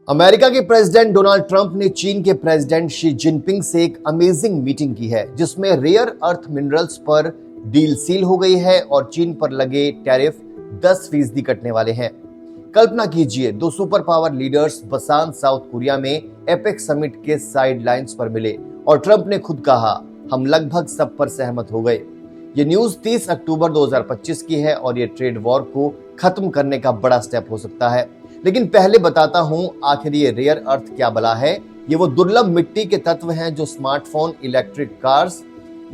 America के president Donald Trump ने चीन के प्रेसिडेंट शी जिनपिंग से एक अमेजिंग मीटिंग की है, जिसमें रेयर अर्थ मिनरल्स पर डील सील हो गई है और चीन पर लगे टैरिफ 10% कटने वाले हैं। कल्पना कीजिए, दो सुपर पावर लीडर्स बसान साउथ कोरिया में एपेक समिट के साइडलाइंस पर मिले और ट्रंप ने खुद कहा, हम लगभग सब पर सहमत हो गए। ये न्यूज 30 अक्टूबर 2025 की है और ये ट्रेड वॉर को खत्म करने का बड़ा स्टेप हो सकता है। लेकिन पहले बताता हूं, आखिर ये रेयर अर्थ क्या बला है। ये वो दुर्लभ मिट्टी के तत्व हैं जो स्मार्टफोन, इलेक्ट्रिक कार्स,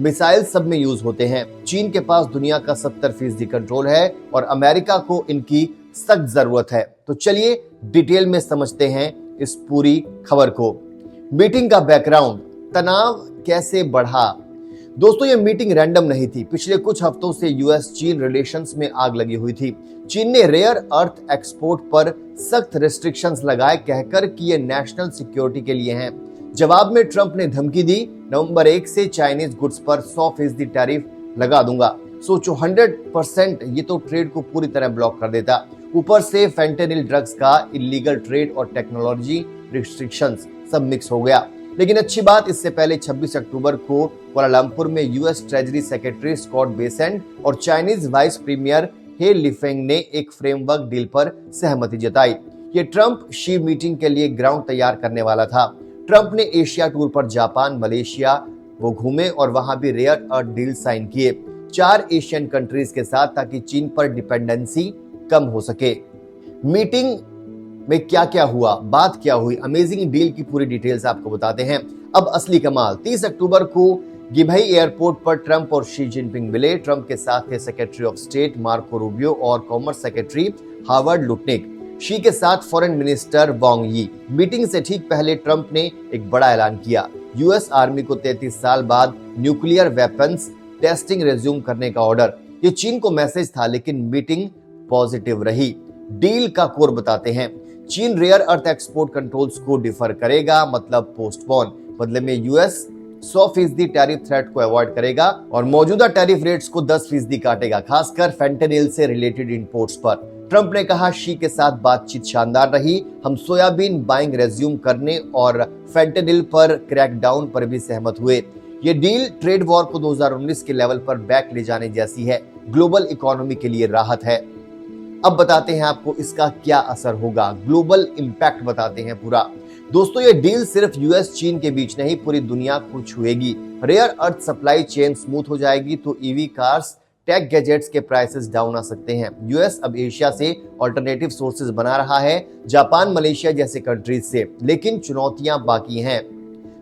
मिसाइल सब में यूज होते हैं। चीन के पास दुनिया का 70% कंट्रोल है और अमेरिका को इनकी सख्त जरूरत है। तो चलिए डिटेल में समझते हैं इस पूरी खबर को। मीटिंग का बैकग्राउंड, तनाव कैसे बढ़ा। दोस्तों, ये मीटिंग रैंडम नहीं थी। पिछले कुछ हफ्तों से यूएस चीन रिलेशंस में आग लगी हुई थी। चीन ने रेयर अर्थ एक्सपोर्ट पर सख्त रेस्ट्रिक्शंस लगाए, कहकर कि ये नेशनल सिक्योरिटी के लिए हैं। जवाब में ट्रंप ने धमकी दी, नवंबर 1 से चाइनीज गुड्स पर 100% टैरिफ लगा दूंगा। सोचो, 100%, ये तो ट्रेड को पूरी तरह ब्लॉक कर देता। ऊपर से फेंटेनिल ड्रग्स का इलीगल ट्रेड और टेक्नोलॉजी रिस्ट्रिक्शंस सब मिक्स हो गया। लेकिन अच्छी बात, इससे पहले 26 अक्टूबर को कुआलालंपुर में US treasury secretary Scott Bessent और Chinese vice premier He Lifeng ने एक फ्रेमवर्क डील पर सहमति जताई। ये ट्रंप शी मीटिंग के लिए ग्राउंड तैयार करने वाला था। ट्रंप ने एशिया टूर पर जापान, मलेशिया वो घूमे और वहां भी रेयर अर्थ डील साइन किए 4 एशियन कंट्रीज के साथ, ताकि चीन पर डिपेंडेंसी कम हो सके। मीटिंग में क्या क्या हुआ, बात क्या हुई, अमेजिंग डील की पूरी डिटेल्स आपको बताते हैं। अब असली कमाल। 30 अक्टूबर को गिबई एयरपोर्ट पर ट्रंप और शी जिनपिंग मिले। ट्रंप के साथ थे secretary of state Marco Rubio और commerce secretary Howard Lutnick. Xi के साथ फॉरेन मिनिस्टर वांग यी। मीटिंग से ठीक पहले ट्रंप ने एक बड़ा ऐलान किया, यूएस आर्मी को 33 साल बाद न्यूक्लियर वेपन्स टेस्टिंग रिज्यूम करने का ऑर्डर। ये चीन को मैसेज था, लेकिन मीटिंग पॉजिटिव रही। डील का कोर बताते हैं। चीन रेयर अर्थ एक्सपोर्ट कंट्रोल्स को डिफर करेगा, मतलब पोस्टपोन। बदले में यूएस 100% टैरिफ थ्रेट को अवॉइड करेगा और मौजूदा टैरिफ रेट्स को 10% काटेगा, खासकर फेंटेनिल से रिलेटेड इंपोर्ट्स पर। ट्रंप ने कहा, शी के साथ बातचीत शानदार रही। हम सोयाबीन बाइंग रेज्यूम करने और फेंटेनिल पर क्रैकडाउन पर भी सहमत हुए। ये डील ट्रेड वॉर को 2019 के लेवल पर बैक ले जाने जैसी है। ग्लोबल इकोनॉमी के लिए राहत है। अब बताते हैं आपको इसका क्या असर होगा, ग्लोबल इंपैक्ट बताते हैं पूरा। दोस्तों, ये डील सिर्फ यूएस चीन के बीच नहीं, पूरी दुनिया को छुएगी। Rare earth supply chain smooth हो जाएगी तो ईवी कार्स, टेक गैजेट्स के प्राइसेस डाउन आ सकते हैं। यूएस अब एशिया से ऑल्टरनेटिव सोर्सेज बना रहा है, जापान, मलेशिया जैसे कंट्रीज से। लेकिन चुनौतियां बाकी हैं।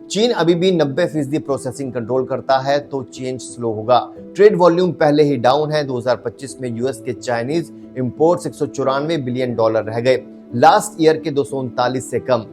चीन अभी भी 90% प्रोसेसिंग कंट्रोल करता है, तो चेंज स्लो होगा। ट्रेड वॉल्यूम पहले ही डाउन है। 2025 में यूएस के चाइनीज इंपोर्ट्स $194 बिलियन रह गए, लास्ट ईयर के 239 से कम।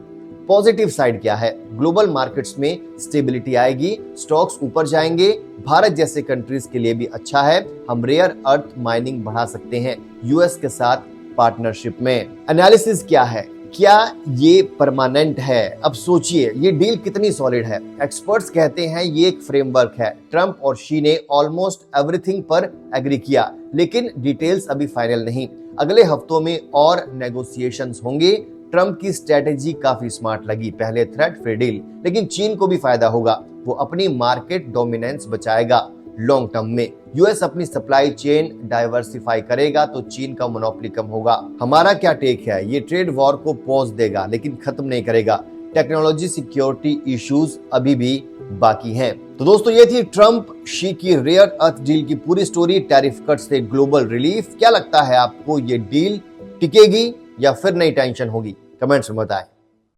पॉजिटिव साइड क्या है? ग्लोबल मार्केट्स में स्टेबिलिटी आएगी, स्टॉक्स ऊपर जाएंगे। भारत जैसे कंट्रीज के लिए भी अच्छा है। हम रेयर अर्थ माइनिंग बढ़ा सकते हैं यूएस के साथ पार्टनरशिप में। एनालिसिस क्या है? क्या ये परमानेंट है? अब सोचिए, ये डील कितनी सॉलिड है। एक्सपर्ट्स कहते हैं ये एक फ्रेमवर्क है। ट्रंप और शी ने ऑलमोस्ट एवरीथिंग पर एग्री किया, लेकिन डिटेल्स अभी फाइनल नहीं। अगले हफ्तों में और नेगोशिएशंस होंगे। ट्रंप की स्ट्रेटेजी काफी स्मार्ट लगी, पहले थ्रेट फिर डील। लेकिन चीन को भी फायदा होगा, वो अपनी मार्केट डोमिनेंस बचाएगा। लॉन्ग टर्म में यूएस अपनी सप्लाई चेन डाइवर्सिफाई करेगा तो चीन का मोनोपोली कम होगा। हमारा क्या टेक है? ये ट्रेड वॉर को पॉज देगा, लेकिन खत्म नहीं करेगा। टेक्नोलॉजी सिक्योरिटी इश्यूज अभी भी बाकी हैं। तो दोस्तों, ये थी ट्रंप शी की रेयर अर्थ डील की पूरी स्टोरी। टैरिफ कट से ग्लोबल रिलीफ। क्या लगता है आपको, ये डील टिकेगी या फिर नई टेंशन होगी? कमेंट्स में बताएं।